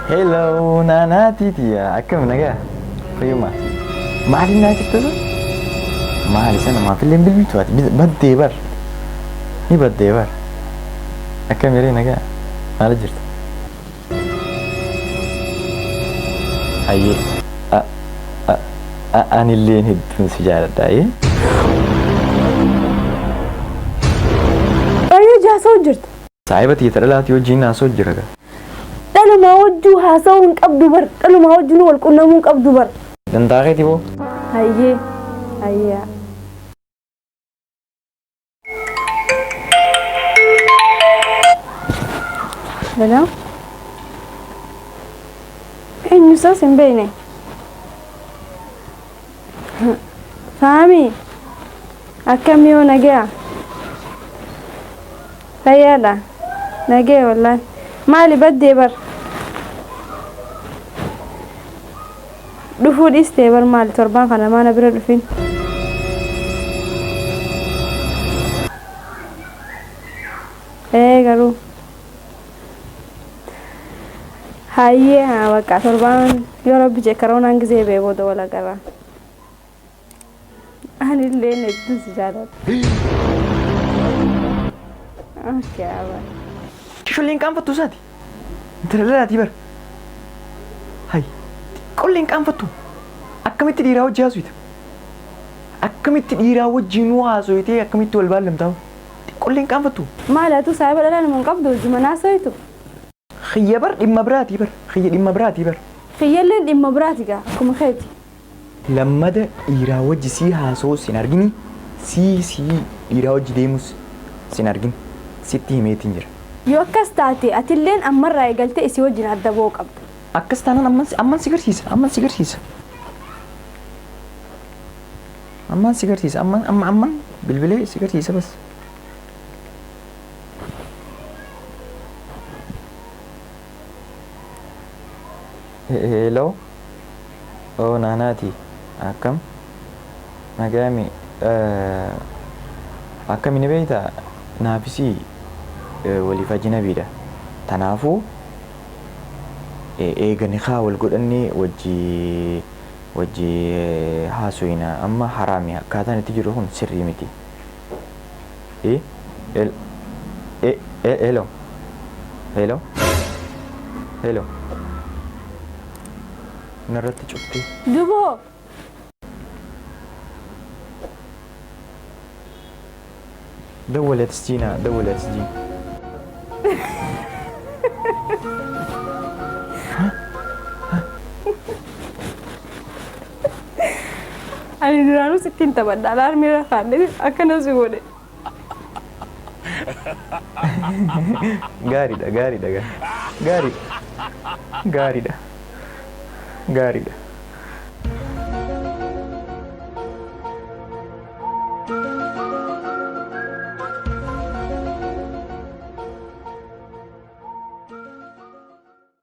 Hello, Nana Titia. Akkam nagaa? Fayyuma. Maali naa jirtu sun? Maali sana maa filleen bilbiltu ati baddee bar. Ni baddee bar. Akkam yeree nagaa? Maali jirtu? Hayyee. Anilleen hedduun si jaaladha. Ayo jaasoo jirtu. Saahiba tiita dhalaati wajjin naasoo jira gaa. Dhaluma wajjuu haasawuu hin qabdu bar. Dhaluma wajjin wal qunnamuu hin qabdu bar. Dandaaqeeti boo? Hayyee. Hayyaa. Hello? Eenyusaas hin beekne. Faami. Akkam yoo nagaa? Fayyaadha. Nagee wallahi. Maali baddee bar? Dhufuu dhiistee bar maali torbaan kana mana bira dhufin? Garuu. Hayyee haa bakka torbaan yoo rabbi jee karoonaan gisee bee booda wal agarra. Anillee hedduun si jaaladha. Okay, aba. Ijoolleen qaanfattu isaati. Intala dhalaati bar. Hay. Xiqqoolleen qaanfattu. Akkamitti dhiiraa wajji haasofita? Akkamitti dhiiraa wajjin haasofitee akkamitti wal baallamtaa? Xiqqoolleen qaanfattu. Maalatu saahiba dhalaa namoon qabdu wajjuma naasoitu. Xiyya bar dhimma biraati bar. Xiyya dhimma biraati bar. Xiyyalleen dhimma biraati gaa akkuma keeti. Lammada dhiiraa wajji sii haasoo sin argini. Sii dhiiraa wajji deemus sin argini. Sitti himeetiin jira. Yoo akkas taate atilleen ammarraa eegaltee isii wajjin adda ba'uu qabda. Akkas taanaan amman si garsiisa. Amman si garsiisa. Amman si garsiisa. Amman bilbilee si garsiisa bas. Hello. Oh naanaati. Akkam? Nagaami. Akkami ni beektaa? Naafisii waliif ajnabiidha. Tanaafuu eegani haa wal godhannee wajji haasoyina amma haraami akkaataan itti jiru kun sirrii miti. Hello. Hello. Hello. Narratti cuftee. Duboo. دولت سجينة دولت سجين Ani duraanuu sittiin taphadha. Alarmii rafaadhe akkana si godhe. Gaariidha gaariidha gaariidha gaariidha gaariidha.